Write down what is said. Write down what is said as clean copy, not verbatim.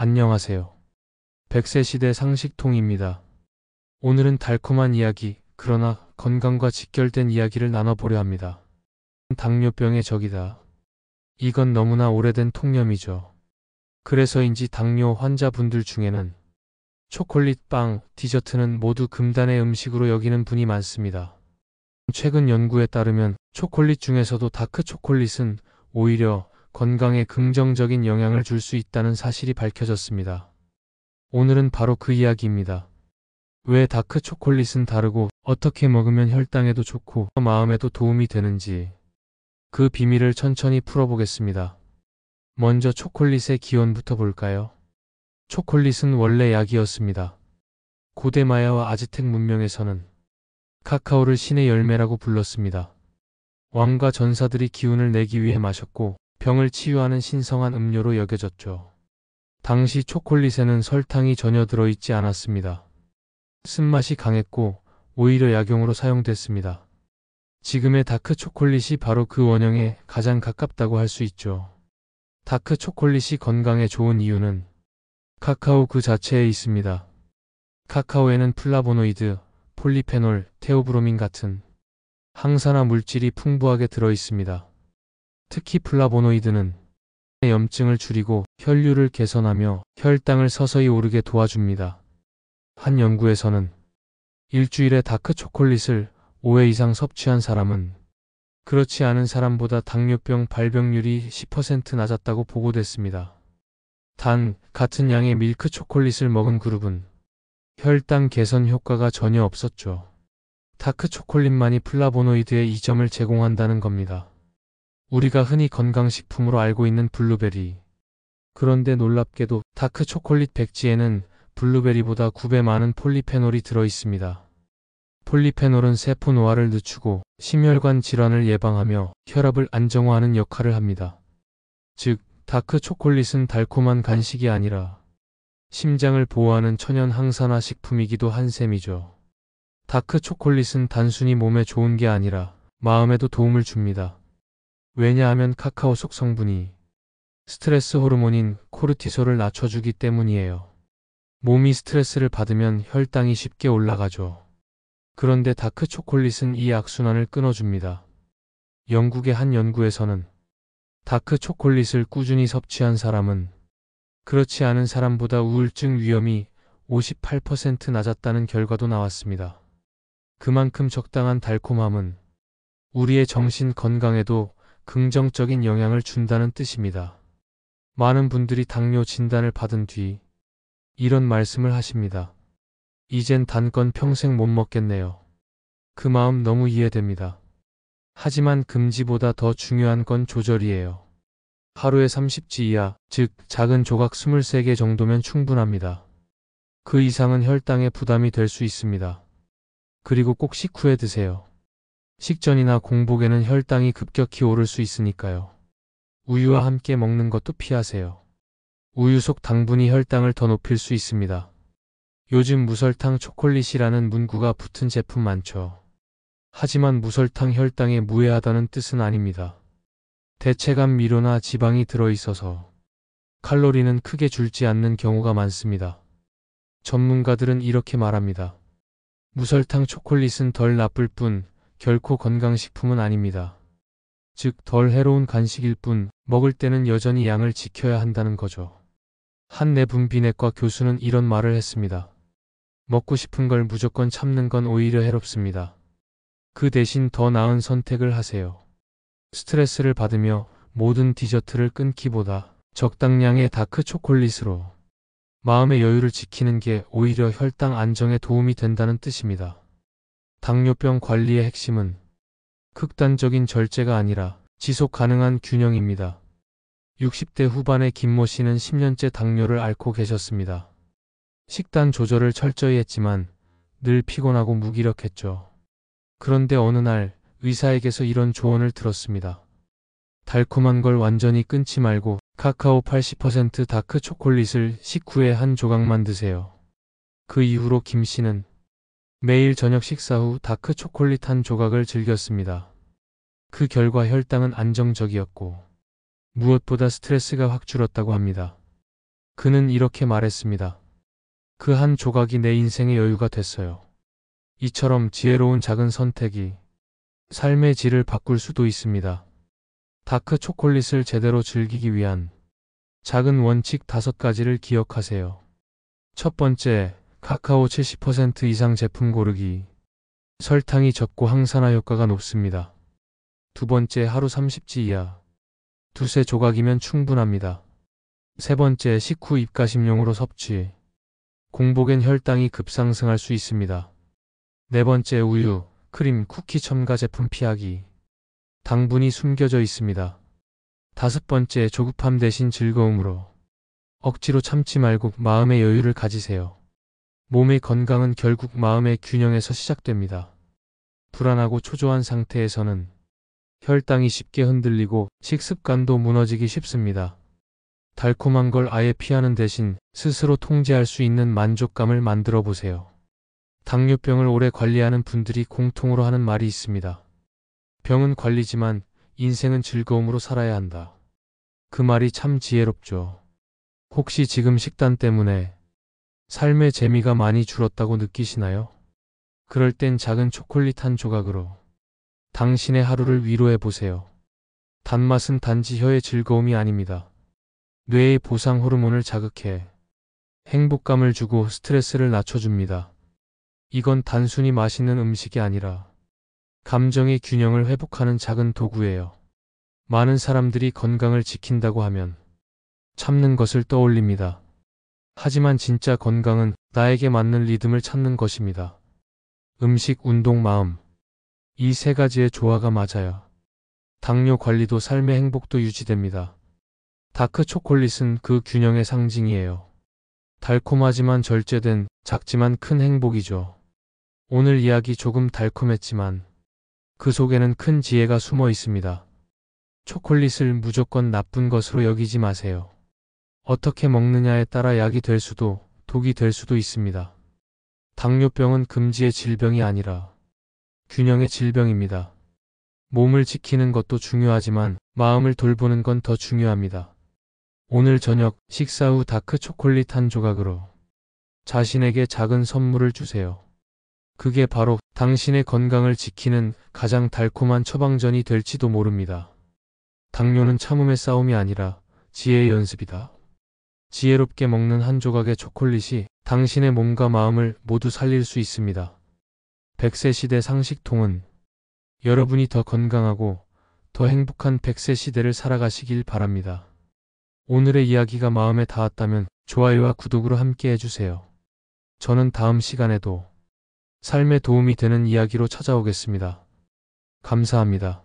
안녕하세요. 100세 시대 상식통입니다. 오늘은 달콤한 이야기, 그러나 건강과 직결된 이야기를 나눠보려 합니다. 당뇨병의 적이다. 이건 너무나 오래된 통념이죠. 그래서인지 당뇨 환자분들 중에는 초콜릿, 빵, 디저트는 모두 금단의 음식으로 여기는 분이 많습니다. 최근 연구에 따르면 초콜릿 중에서도 다크 초콜릿은 오히려 건강에 긍정적인 영향을 줄 수 있다는 사실이 밝혀졌습니다. 오늘은 바로 그 이야기입니다. 왜 다크 초콜릿은 다르고 어떻게 먹으면 혈당에도 좋고 마음에도 도움이 되는지 그 비밀을 천천히 풀어보겠습니다. 먼저 초콜릿의 기원부터 볼까요? 초콜릿은 원래 약이었습니다. 고대 마야와 아즈텍 문명에서는 카카오를 신의 열매라고 불렀습니다. 왕과 전사들이 기운을 내기 위해 마셨고 병을 치유하는 신성한 음료로 여겨졌죠. 당시 초콜릿에는 설탕이 전혀 들어있지 않았습니다. 쓴맛이 강했고 오히려 약용으로 사용됐습니다. 지금의 다크 초콜릿이 바로 그 원형에 가장 가깝다고 할 수 있죠. 다크 초콜릿이 건강에 좋은 이유는 카카오 그 자체에 있습니다. 카카오에는 플라보노이드, 폴리페놀, 테오브로민 같은 항산화 물질이 풍부하게 들어있습니다. 특히 플라보노이드는 염증을 줄이고 혈류를 개선하며 혈당을 서서히 오르게 도와줍니다. 한 연구에서는 일주일에 다크 초콜릿을 5회 이상 섭취한 사람은 그렇지 않은 사람보다 당뇨병 발병률이 10% 낮았다고 보고됐습니다. 단, 같은 양의 밀크 초콜릿을 먹은 그룹은 혈당 개선 효과가 전혀 없었죠. 다크 초콜릿만이 플라보노이드의 이점을 제공한다는 겁니다. 우리가 흔히 건강식품으로 알고 있는 블루베리. 그런데 놀랍게도 다크 초콜릿 백지에는 블루베리보다 9배 많은 폴리페놀이 들어있습니다. 폴리페놀은 세포 노화를 늦추고 심혈관 질환을 예방하며 혈압을 안정화하는 역할을 합니다. 즉, 다크 초콜릿은 달콤한 간식이 아니라 심장을 보호하는 천연 항산화 식품이기도 한 셈이죠. 다크 초콜릿은 단순히 몸에 좋은 게 아니라 마음에도 도움을 줍니다. 왜냐하면 카카오 속 성분이 스트레스 호르몬인 코르티솔을 낮춰주기 때문이에요. 몸이 스트레스를 받으면 혈당이 쉽게 올라가죠. 그런데 다크 초콜릿은 이 악순환을 끊어줍니다. 영국의 한 연구에서는 다크 초콜릿을 꾸준히 섭취한 사람은 그렇지 않은 사람보다 우울증 위험이 58% 낮았다는 결과도 나왔습니다. 그만큼 적당한 달콤함은 우리의 정신 건강에도 긍정적인 영향을 준다는 뜻입니다. 많은 분들이 당뇨 진단을 받은 뒤 이런 말씀을 하십니다. 이젠 단 건 평생 못 먹겠네요. 그 마음 너무 이해됩니다. 하지만 금지보다 더 중요한 건 조절이에요. 하루에 30지 이하, 즉 작은 조각 23개 정도면 충분합니다. 그 이상은 혈당에 부담이 될 수 있습니다. 그리고 꼭 식후에 드세요. 식전이나 공복에는 혈당이 급격히 오를 수 있으니까요. 우유와 함께 먹는 것도 피하세요. 우유 속 당분이 혈당을 더 높일 수 있습니다. 요즘 무설탕 초콜릿이라는 문구가 붙은 제품 많죠. 하지만 무설탕 혈당에 무해하다는 뜻은 아닙니다. 대체감 미로나 지방이 들어있어서 칼로리는 크게 줄지 않는 경우가 많습니다. 전문가들은 이렇게 말합니다. 무설탕 초콜릿은 덜 나쁠 뿐 결코 건강식품은 아닙니다. 즉, 덜 해로운 간식일 뿐 먹을 때는 여전히 양을 지켜야 한다는 거죠. 한 내분비내과 교수는 이런 말을 했습니다. 먹고 싶은 걸 무조건 참는 건 오히려 해롭습니다. 그 대신 더 나은 선택을 하세요. 스트레스를 받으며 모든 디저트를 끊기보다 적당량의 다크 초콜릿으로 마음의 여유를 지키는 게 오히려 혈당 안정에 도움이 된다는 뜻입니다. 당뇨병 관리의 핵심은 극단적인 절제가 아니라 지속 가능한 균형입니다. 60대 후반의 김모 씨는 10년째 당뇨를 앓고 계셨습니다. 식단 조절을 철저히 했지만 늘 피곤하고 무기력했죠. 그런데 어느 날 의사에게서 이런 조언을 들었습니다. 달콤한 걸 완전히 끊지 말고 카카오 80% 다크 초콜릿을 식후에 한 조각만 드세요. 그 이후로 김 씨는 매일 저녁 식사 후 다크 초콜릿 한 조각을 즐겼습니다. 그 결과 혈당은 안정적이었고 무엇보다 스트레스가 확 줄었다고 합니다. 그는 이렇게 말했습니다. 그 한 조각이 내 인생의 여유가 됐어요. 이처럼 지혜로운 작은 선택이 삶의 질을 바꿀 수도 있습니다. 다크 초콜릿을 제대로 즐기기 위한 작은 원칙 5가지를 기억하세요. 첫 번째, 카카오 70% 이상 제품 고르기. 설탕이 적고 항산화 효과가 높습니다. 두 번째, 하루 30지 이하. 두세 조각이면 충분합니다. 세 번째, 식후 입가심용으로 섭취. 공복엔 혈당이 급상승할 수 있습니다. 네 번째, 우유, 크림, 쿠키 첨가 제품 피하기. 당분이 숨겨져 있습니다. 다섯 번째, 조급함 대신 즐거움으로. 억지로 참지 말고 마음의 여유를 가지세요. 몸의 건강은 결국 마음의 균형에서 시작됩니다. 불안하고 초조한 상태에서는 혈당이 쉽게 흔들리고 식습관도 무너지기 쉽습니다. 달콤한 걸 아예 피하는 대신 스스로 통제할 수 있는 만족감을 만들어 보세요. 당뇨병을 오래 관리하는 분들이 공통으로 하는 말이 있습니다. 병은 관리지만 인생은 즐거움으로 살아야 한다. 그 말이 참 지혜롭죠. 혹시 지금 식단 때문에 삶의 재미가 많이 줄었다고 느끼시나요? 그럴 땐 작은 초콜릿 한 조각으로 당신의 하루를 위로해 보세요. 단맛은 단지 혀의 즐거움이 아닙니다. 뇌의 보상 호르몬을 자극해 행복감을 주고 스트레스를 낮춰줍니다. 이건 단순히 맛있는 음식이 아니라 감정의 균형을 회복하는 작은 도구예요. 많은 사람들이 건강을 지킨다고 하면 참는 것을 떠올립니다. 하지만 진짜 건강은 나에게 맞는 리듬을 찾는 것입니다. 음식, 운동, 마음. 이 세 가지의 조화가 맞아야 당뇨 관리도 삶의 행복도 유지됩니다. 다크 초콜릿은 그 균형의 상징이에요. 달콤하지만 절제된 작지만 큰 행복이죠. 오늘 이야기 조금 달콤했지만 그 속에는 큰 지혜가 숨어 있습니다. 초콜릿을 무조건 나쁜 것으로 여기지 마세요. 어떻게 먹느냐에 따라 약이 될 수도 독이 될 수도 있습니다. 당뇨병은 금지의 질병이 아니라 균형의 질병입니다. 몸을 지키는 것도 중요하지만 마음을 돌보는 건 더 중요합니다. 오늘 저녁 식사 후 다크 초콜릿 한 조각으로 자신에게 작은 선물을 주세요. 그게 바로 당신의 건강을 지키는 가장 달콤한 처방전이 될지도 모릅니다. 당뇨는 참음의 싸움이 아니라 지혜의 연습이다. 지혜롭게 먹는 한 조각의 초콜릿이 당신의 몸과 마음을 모두 살릴 수 있습니다. 100세 시대 상식통은 여러분이 더 건강하고 더 행복한 100세 시대를 살아가시길 바랍니다. 오늘의 이야기가 마음에 닿았다면 좋아요와 구독으로 함께 해주세요. 저는 다음 시간에도 삶에 도움이 되는 이야기로 찾아오겠습니다. 감사합니다.